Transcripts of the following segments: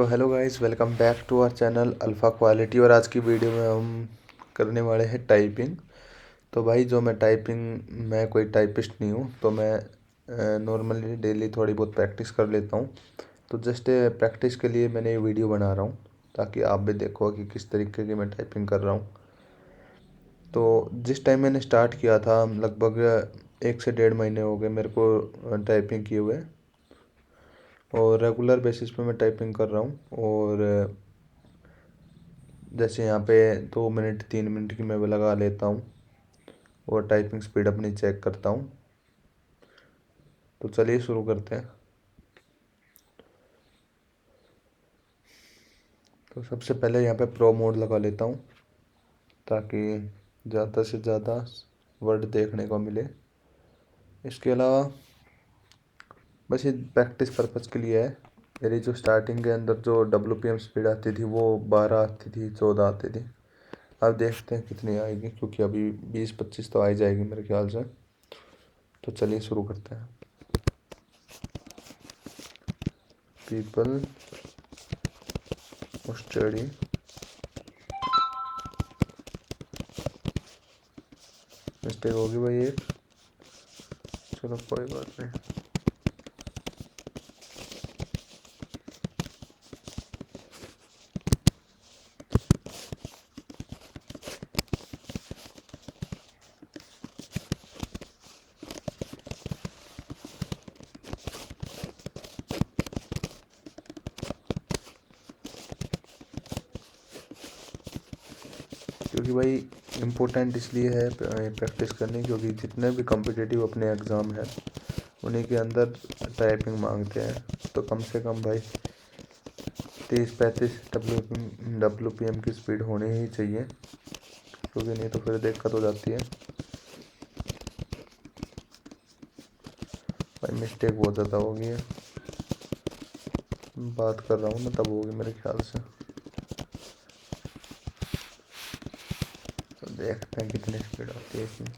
तो hello guys, welcome back to our channel Alpha Quality. और आज की वीडियो में हम करने वाले हैं टाइपिंग। तो भाई मैं कोई टाइपिस्ट नहीं हूँ, तो मैं नॉर्मली डेली थोड़ी बहुत प्रैक्टिस कर लेता हूँ। तो जस्ट प्रैक्टिस के लिए मैंने ये वीडियो बना रहा हूँ, ताकि आप भी देखो कि किस तरीके की मैं टाइपिंग कर रहा हूँ। तो जिस टाइम मैंने स्टार्ट किया था, लगभग 1 से 1.5 महीने हो गए मेरे को टाइपिंग किए हुए, और रेगुलर बेसिस पे मैं टाइपिंग कर रहा हूँ। और जैसे यहाँ पे 2 मिनट 3 मिनट की मैं वो लगा लेता हूँ और टाइपिंग स्पीड अपनी चेक करता हूँ। तो चलिए शुरू करते हैं। तो सबसे पहले यहाँ पे प्रो मोड लगा लेता हूँ, ताकि ज़्यादा से ज़्यादा वर्ड देखने को मिले। इसके अलावा बस ये प्रैक्टिस पर्पज़ के लिए है। मेरी जो स्टार्टिंग के अंदर जो WPM स्पीड आती थी वो 12 आती थी, 14 आती थी। अब देखते हैं कितनी आएगी, क्योंकि अभी 20-25 तो आ ही जाएगी मेरे ख्याल से। तो चलिए शुरू करते हैं। पीपल स्टडी मिस्टेक होगी भाई एक, चलो कोई बात नहीं। क्योंकि भाई इम्पोर्टेंट इसलिए है प्रैक्टिस करनी, क्योंकि जितने भी कॉम्पिटिटिव अपने एग्ज़ाम हैं उन्हीं के अंदर टाइपिंग मांगते हैं। तो कम से कम भाई 30-35 WPM की स्पीड होनी ही चाहिए, क्योंकि नहीं तो फिर दिक्कत हो जाती है। भाई मिस्टेक बहुत ज़्यादा होगी है, बात कर रहा हूँ मैं तब होगी मेरे ख्याल से। तो देखते हैं कितनी स्पीड आती है इसमें।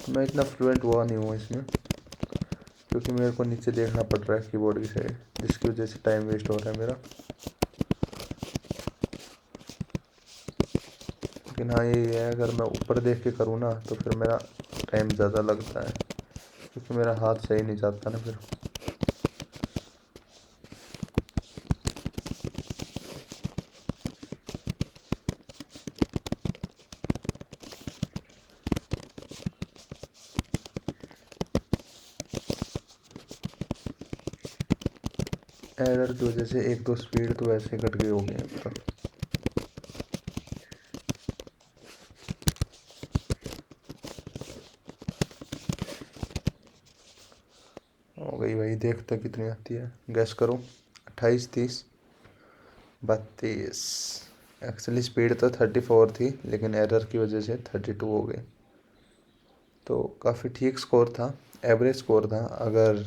मैं इतना फ्लुएंट हुआ नहीं हूँ इसमें, क्योंकि मेरे को नीचे देखना पड़ रहा है कीबोर्ड की साइड, जिसकी वजह से टाइम वेस्ट हो रहा है मेरा। लेकिन हाँ ये है, अगर मैं ऊपर देख के करूँ ना तो फिर मेरा टाइम ज़्यादा लगता है, क्योंकि मेरा हाथ सही नहीं जाता ना फिर। एरर की वजह से 1-2 स्पीड तो वैसे कट गई होगी अब तक। हो गई भाई, देखते कितनी आती है, गैस करो। 28, 30, 32। एक्चुअली स्पीड तो 34 थी, लेकिन एरर की वजह से 32 हो गई। तो काफ़ी ठीक स्कोर था, एवरेज स्कोर था। अगर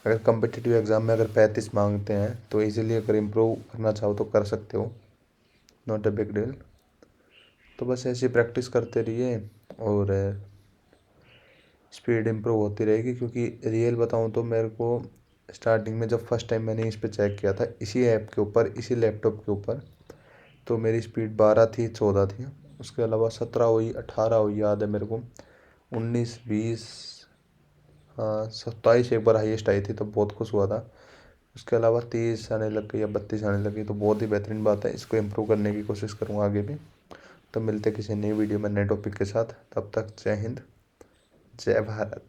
अगर कम्पिटिटिव एग्ज़ाम में अगर 35 मांगते हैं तो इजीली अगर इम्प्रूव करना चाहो तो कर सकते हो, नॉट अ बिग डील। तो बस ऐसी प्रैक्टिस करते रहिए और स्पीड इम्प्रूव होती रहेगी। क्योंकि रियल बताऊँ तो मेरे को स्टार्टिंग में जब फर्स्ट टाइम मैंने इस पे चेक किया था, इसी ऐप के ऊपर, इसी लैपटॉप के ऊपर, तो मेरी स्पीड 12 थी, 14 थी। उसके अलावा 17 हुई, 18 हुई, याद है मेरे को, 19, 20, हाँ 27 एक बार हाईएस्ट आई थी, तो बहुत खुश हुआ था। उसके अलावा 30 आने लग गई या 32 आने लगी, तो बहुत ही बेहतरीन बात है। इसको इम्प्रूव करने की कोशिश करूँगा आगे भी। तो मिलते किसी नई वीडियो में नए टॉपिक के साथ। तब तक जय हिंद, जय भारत।